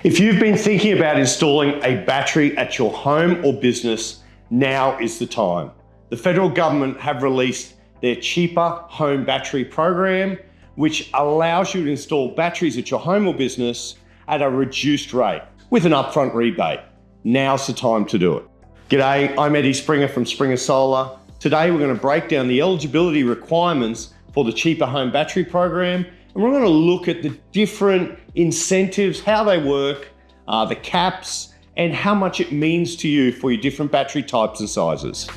If you've been thinking about installing a battery at your home or business, now is the time. The federal government have released their cheaper home battery program, which allows you to install batteries at your home or business at a reduced rate with an upfront rebate. Now's the time to do it. G'day, I'm Eddie Springer from Springer Solar. Today we're going to break down the eligibility requirements for the cheaper home battery program, and we're going to look at the different incentives, how they work, the caps, and how much it means to you for your different battery types and sizes.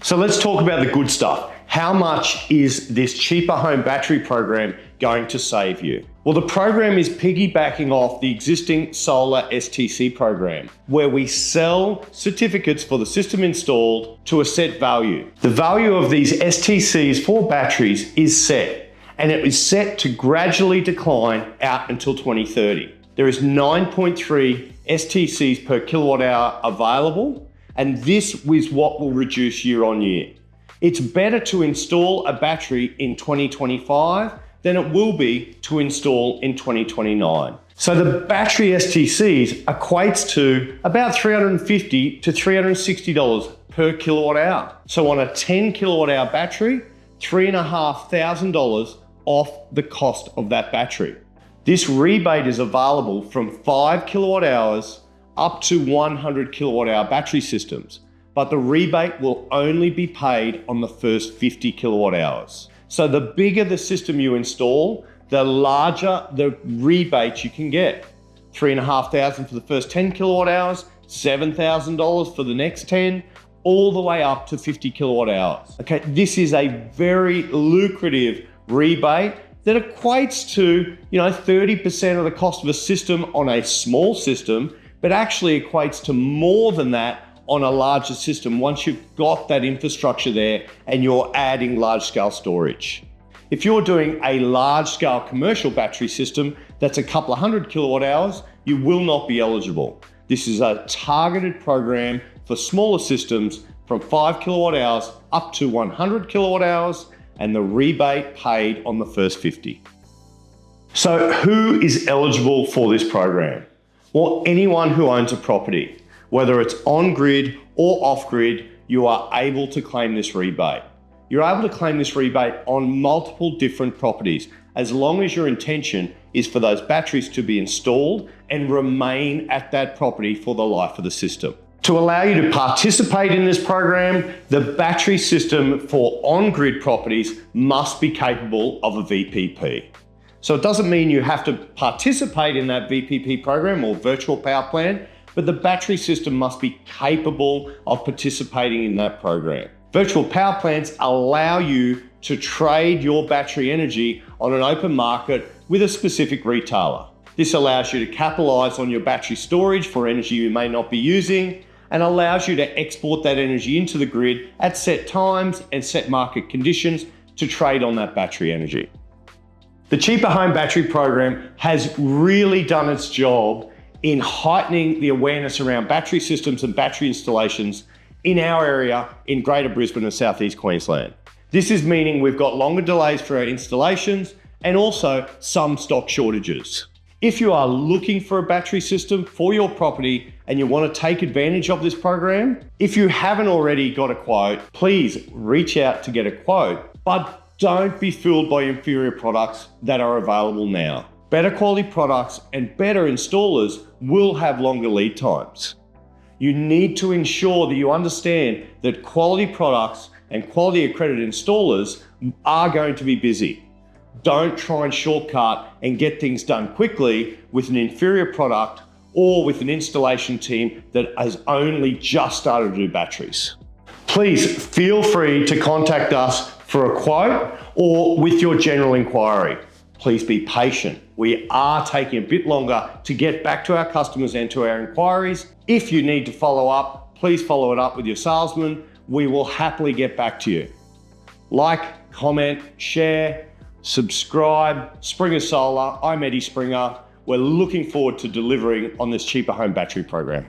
So let's talk about the good stuff. How much is this cheaper home battery program going to save you? Well, the program is piggybacking off the existing solar STC program, where we sell certificates for the system installed to a set value. The value of these STCs for batteries is set, and it is set to gradually decline out until 2030. There is 9.3 STCs per kilowatt hour available, and this is what will reduce year on year. It's better to install a battery in 2025 than it will be to install in 2029. So the battery STCs equates to about $350 to $360 per kilowatt hour. So on a 10 kilowatt hour battery, $3,500 off the cost of that battery. This rebate is available from 5 kilowatt hours up to 100 kilowatt hour battery systems, but the rebate will only be paid on the first 50 kilowatt hours. So the bigger the system you install, the larger the rebate you can get. $3,500 for the first 10 kilowatt hours, $7,000 for the next 10, all the way up to 50 kilowatt hours. Okay, this is a very lucrative rebate that equates to 30% of the cost of a system on a small system, but actually equates to more than that on a larger system once you've got that infrastructure there and you're adding large-scale storage. If you're doing a large-scale commercial battery system that's a couple of hundred kilowatt hours, you will not be eligible. This is a targeted program for smaller systems from 5 kilowatt hours up to 100 kilowatt hours, and the rebate paid on the first 50. So who is eligible for this program? Well, anyone who owns a property. Whether it's on-grid or off-grid, you are able to claim this rebate. You're able to claim this rebate on multiple different properties, as long as your intention is for those batteries to be installed and remain at that property for the life of the system. To allow you to participate in this program, the battery system for on-grid properties must be capable of a VPP. So it doesn't mean you have to participate in that VPP program or virtual power plant, but the battery system must be capable of participating in that program. Virtual power plants allow you to trade your battery energy on an open market with a specific retailer. This allows you to capitalize on your battery storage for energy you may not be using, and allows you to export that energy into the grid at set times and set market conditions to trade on that battery energy. The cheaper home battery program has really done its job in heightening the awareness around battery systems and battery installations in our area in Greater Brisbane and Southeast Queensland. This is meaning we've got longer delays for our installations and also some stock shortages. If you are looking for a battery system for your property and you want to take advantage of this program, if you haven't already got a quote, please reach out to get a quote, but don't be fooled by inferior products that are available now. Better quality products and better installers will have longer lead times. You need to ensure that you understand that quality products and quality accredited installers are going to be busy. Don't try and shortcut and get things done quickly with an inferior product or with an installation team that has only just started to do batteries. Please feel free to contact us for a quote or with your general inquiry. Please be patient. We are taking a bit longer to get back to our customers and to our inquiries. If you need to follow up, please follow it up with your salesman. We will happily get back to you. Like, comment, share, subscribe. Springer Solar, I'm Eddie Springer. We're looking forward to delivering on this cheaper home battery program.